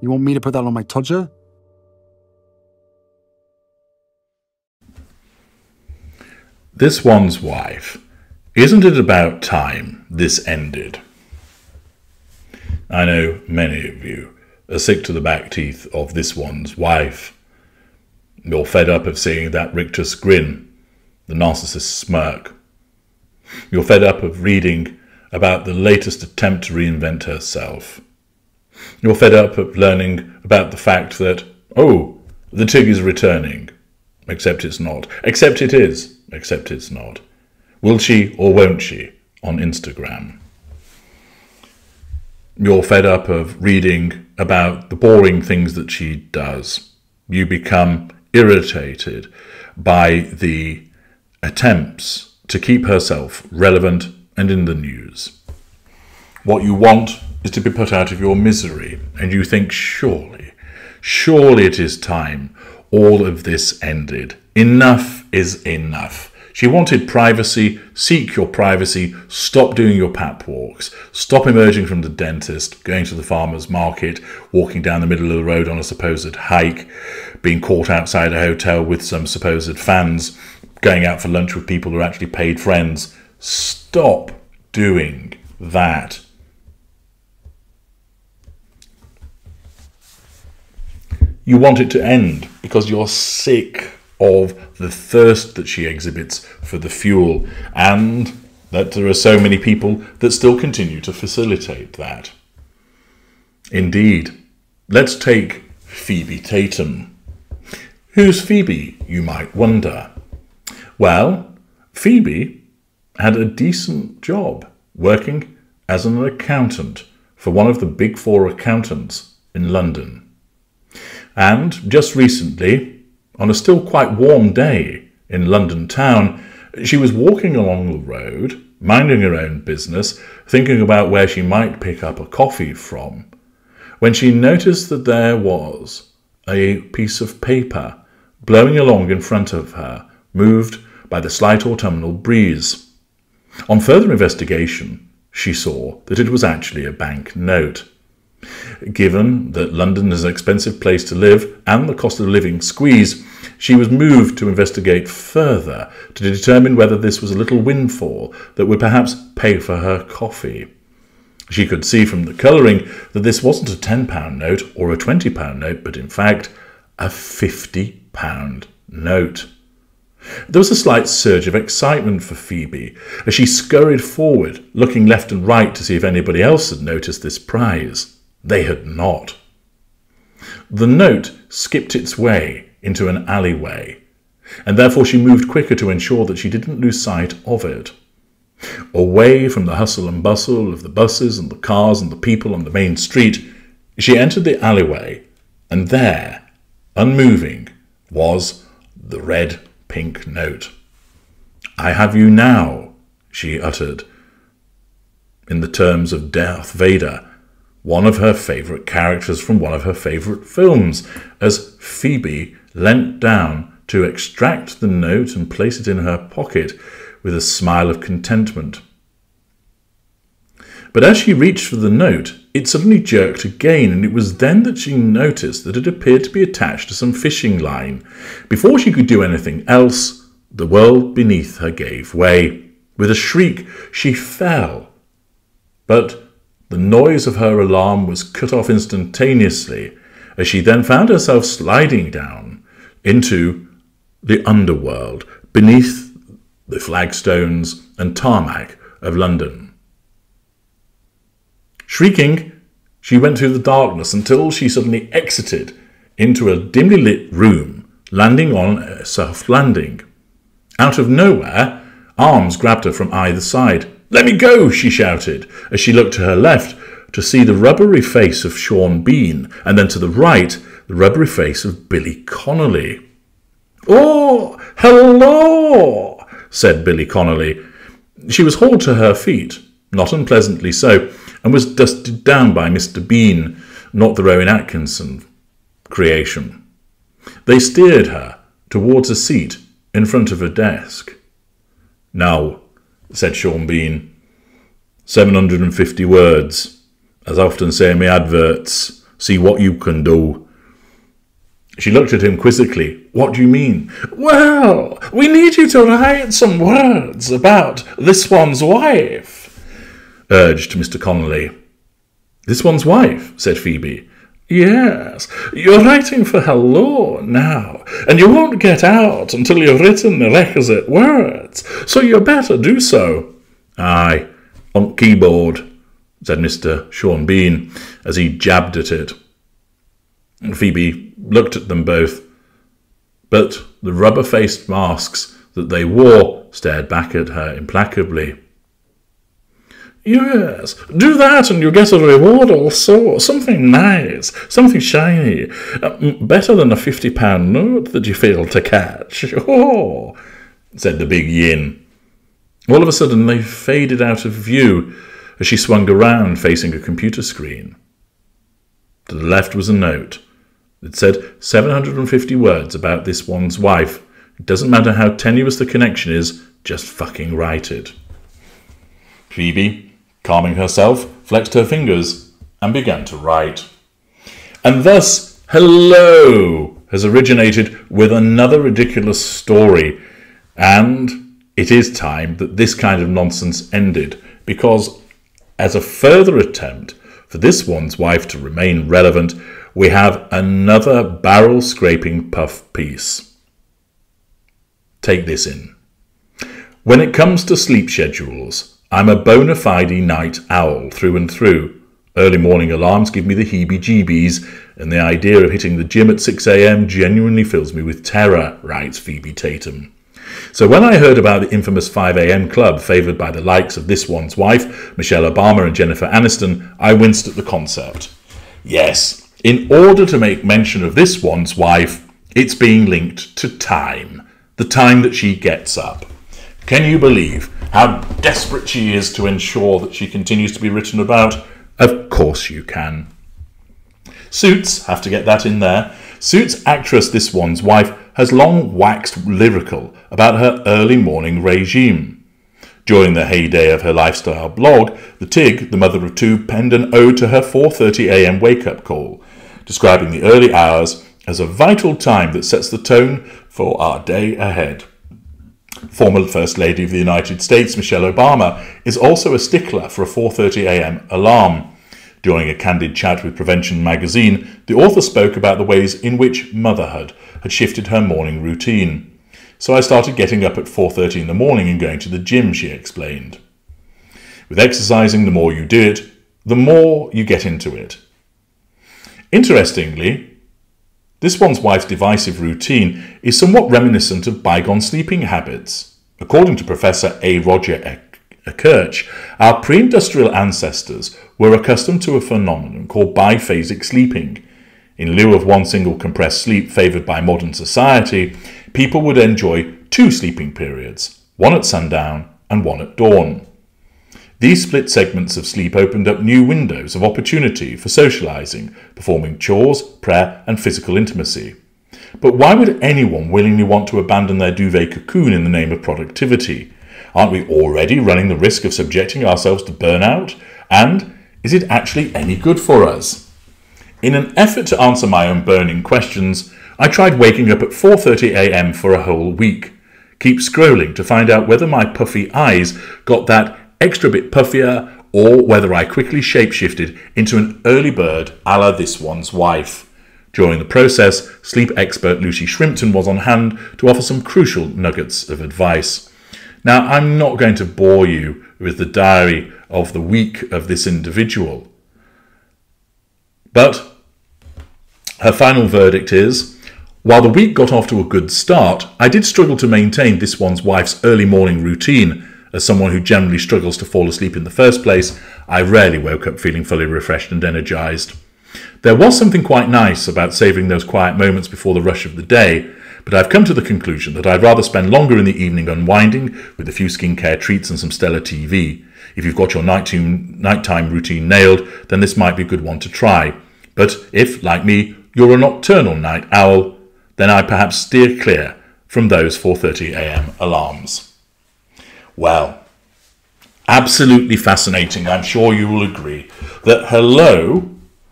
You want me to put that on my tudger? This one's wife. Isn't it about time this ended? I know many of you are sick to the back teeth of this one's wife. You're fed up of seeing that rictus grin, the narcissist smirk. You're fed up of reading about the latest attempt to reinvent herself. You're fed up of learning about the fact that, oh, the Tig is returning. Except it's not. Except it is. Except it's not. Will she or won't she on Instagram? You're fed up of reading about the boring things that she does. You become irritated by the attempts to keep herself relevant and in the news. What you want is to be put out of your misery, and you think, surely it is time all of this ended. Enough is enough. She wanted privacy. Seek your privacy. Stop doing your pap walks. Stop emerging from the dentist, going to the farmer's market, walking down the middle of the road on a supposed hike, being caught outside a hotel with some supposed fans, going out for lunch with people who are actually paid friends. Stop doing that. You want it to end because you're sick of the thirst that she exhibits for the fuel, and that there are so many people that still continue to facilitate that. Indeed, let's take Phoebe Tatum. Who's Phoebe, you might wonder? Well, Phoebe had a decent job working as an accountant for one of the big four accountants in London. And just recently, on a still quite warm day in London town, she was walking along the road, minding her own business, thinking about where she might pick up a coffee from, when she noticed that there was a piece of paper blowing along in front of her, moved by the slight autumnal breeze. On further investigation, she saw that it was actually a bank note. Given that London is an expensive place to live and the cost of living squeeze, she was moved to investigate further to determine whether this was a little windfall that would perhaps pay for her coffee. She could see from the colouring that this wasn't a £10 note or a £20 note, but in fact a £50 note. There was a slight surge of excitement for Phoebe as she scurried forward, looking left and right to see if anybody else had noticed this prize. They had not. The note skipped its way into an alleyway, and therefore she moved quicker to ensure that she didn't lose sight of it. Away from the hustle and bustle of the buses and the cars and the people on the main street, she entered the alleyway, and there, unmoving, was the red-pink note. "I have you now," she uttered, in the terms of Darth Vader, one of her favourite characters from one of her favourite films, as Phoebe leant down to extract the note and place it in her pocket with a smile of contentment. But as she reached for the note, it suddenly jerked again, and it was then that she noticed that it appeared to be attached to some fishing line. Before she could do anything else, the world beneath her gave way. With a shriek, she fell. But the noise of her alarm was cut off instantaneously, as she then found herself sliding down into the underworld beneath the flagstones and tarmac of London. Shrieking, she went through the darkness until she suddenly exited into a dimly lit room, landing on a soft landing. Out of nowhere, arms grabbed her from either side. "Let me go!" she shouted, as she looked to her left to see the rubbery face of Sean Bean, and then to the right, the rubbery face of Billy Connelly. "Oh, hello!" said Billy Connelly. She was hauled to her feet, not unpleasantly so, and was dusted down by Mr. Bean, not the Rowan Atkinson creation. They steered her towards a seat in front of a desk. "Now," said Sean Bean, 750 words. As I often say in my adverts, See what you can do." She looked at him quizzically. "What do you mean?" "Well, we need you to write some words about this one's wife," urged Mr. Connelly. "This one's wife," said Phoebe. "Yes, you're writing for Hello now, and you won't get out until you've written the requisite words, so you better do so." "Aye, on keyboard," said Mr. Sean Bean, as he jabbed at it. Phoebe looked at them both, but the rubber-faced masks that they wore stared back at her implacably. "Yes, do that and you get a reward also. Something nice, something shiny. Better than a £50 note that you failed to catch." "Oh," said the Big Yin. All of a sudden they faded out of view as she swung around facing a computer screen. To the left was a note. It said 750 words about this one's wife. It doesn't matter how tenuous the connection is, just fucking write it. Phoebe, calming herself, flexed her fingers and began to write. And thus, Hello has originated with another ridiculous story, and it is time that this kind of nonsense ended, because as a further attempt for this one's wife to remain relevant, we have another barrel-scraping puff piece. Take this in. When it comes to sleep schedules, I'm a bona fide night owl through and through. Early morning alarms give me the heebie-jeebies, and the idea of hitting the gym at 6 a.m. genuinely fills me with terror, writes Phoebe Tatum. So when I heard about the infamous 5 a.m. club favoured by the likes of this one's wife, Michelle Obama and Jennifer Aniston, I winced at the concept. Yes, in order to make mention of this one's wife, it's being linked to time, the time that she gets up. Can you believe how desperate she is to ensure that she continues to be written about? Of course you can. Suits, have to get that in there. Suits actress This One's Wife has long waxed lyrical about her early morning regime. During the heyday of her lifestyle blog, the Tig, the mother of two, penned an ode to her 4:30 a.m. wake-up call, describing the early hours as a vital time that sets the tone for our day ahead. Former First Lady of the United States, Michelle Obama, is also a stickler for a 4:30 a.m. alarm. During a candid chat with Prevention magazine, the author spoke about the ways in which motherhood had shifted her morning routine. So I started getting up at 4:30 in the morning and going to the gym, she explained. With exercising, the more you do it, the more you get into it. Interestingly, this one's wife's divisive routine is somewhat reminiscent of bygone sleeping habits. According to Professor A. Roger Kirch, our pre-industrial ancestors were accustomed to a phenomenon called biphasic sleeping. In lieu of one single compressed sleep favoured by modern society, people would enjoy two sleeping periods, one at sundown and one at dawn. These split segments of sleep opened up new windows of opportunity for socialising, performing chores, prayer and physical intimacy. But why would anyone willingly want to abandon their duvet cocoon in the name of productivity? Aren't we already running the risk of subjecting ourselves to burnout? And is it actually any good for us? In an effort to answer my own burning questions, I tried waking up at 4:30 a.m. for a whole week. Keep scrolling to find out whether my puffy eyes got that extra bit puffier or whether I quickly shapeshifted into an early bird a la This One's Wife. During the process, sleep expert Lucy Shrimpton was on hand to offer some crucial nuggets of advice. Now, I'm not going to bore you with the diary of the week of this individual, but her final verdict is, while the week got off to a good start, I did struggle to maintain This One's Wife's early morning routine. As someone who generally struggles to fall asleep in the first place, I rarely woke up feeling fully refreshed and energised. There was something quite nice about savouring those quiet moments before the rush of the day, but I've come to the conclusion that I'd rather spend longer in the evening unwinding with a few skincare treats and some stellar TV. If you've got your nighttime routine nailed, then this might be a good one to try. But if, like me, you're a nocturnal night owl, then I'd perhaps steer clear from those 4:30 a.m. alarms. Well, absolutely fascinating. I'm sure you will agree that Hello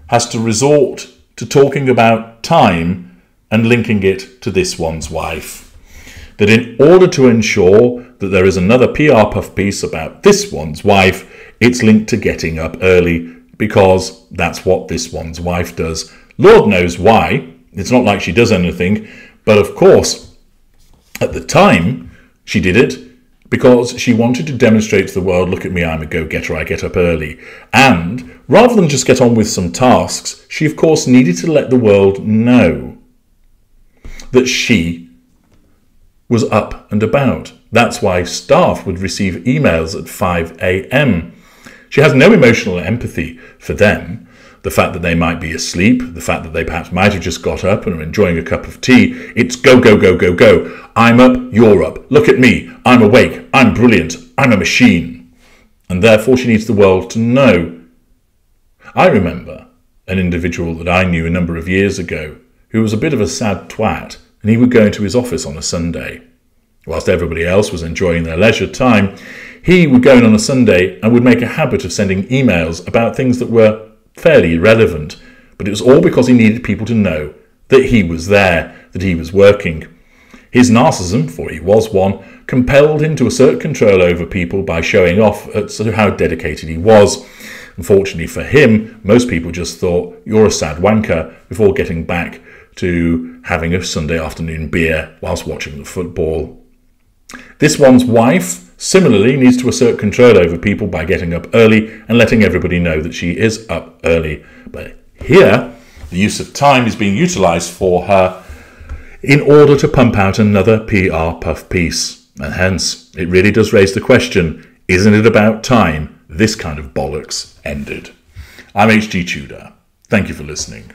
has to resort to talking about time and linking it to this one's wife. That in order to ensure that there is another PR puff piece about this one's wife, it's linked to getting up early, because that's what this one's wife does. Lord knows why. It's not like she does anything, but of course, at the time, she did it because she wanted to demonstrate to the world, look at me, I'm a go-getter, I get up early. And rather than just get on with some tasks, she of course needed to let the world know that she was up and about. That's why staff would receive emails at 5 a.m. She has no emotional empathy for them. The fact that they might be asleep, the fact that they perhaps might have just got up and are enjoying a cup of tea. It's go, go, go, go, go. I'm up, you're up. Look at me. I'm awake. I'm brilliant. I'm a machine. And therefore she needs the world to know. I remember an individual that I knew a number of years ago who was a bit of a sad twat, and he would go into his office on a Sunday. Whilst everybody else was enjoying their leisure time, he would go in on a Sunday and would make a habit of sending emails about things that were fairly irrelevant, but it was all because he needed people to know that he was there, that he was working. His narcissism, for he was one, compelled him to assert control over people by showing off as to how dedicated he was. Unfortunately for him, most people just thought, you're a sad wanker, before getting back to having a Sunday afternoon beer whilst watching the football. This one's wife similarly needs to assert control over people by getting up early and letting everybody know that she is up early. But here, the use of time is being utilised for her in order to pump out another PR puff piece. And hence, it really does raise the question, isn't it about time this kind of bollocks ended? I'm HG Tudor. Thank you for listening.